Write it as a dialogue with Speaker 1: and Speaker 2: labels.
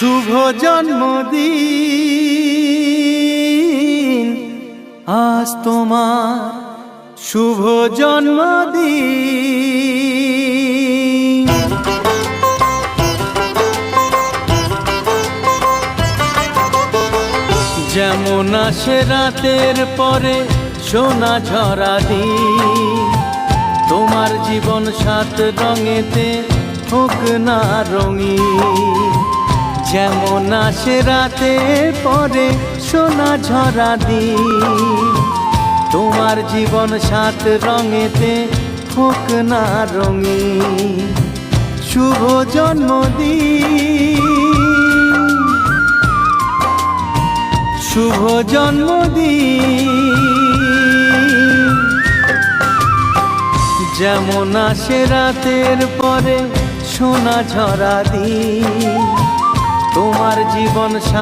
Speaker 1: শুভ জন্মদিন, আজ তোমার শুভ জন্মদিন। যেমন আসে রাতের পরে সোনা ঝরা দিন, তোমার জীবন সাত রঙেতে হোক না রঙিন। যেমন আসে রাতের পরে সোনা ঝরা দিন, তোমার জীবন সাত রঙেতে হোক না রঙিন। শুভ জন্মদিন, শুভ জন্মদিন। যেমন আসে রাতের পরে সোনা ঝরা দিন, তোমার জীবন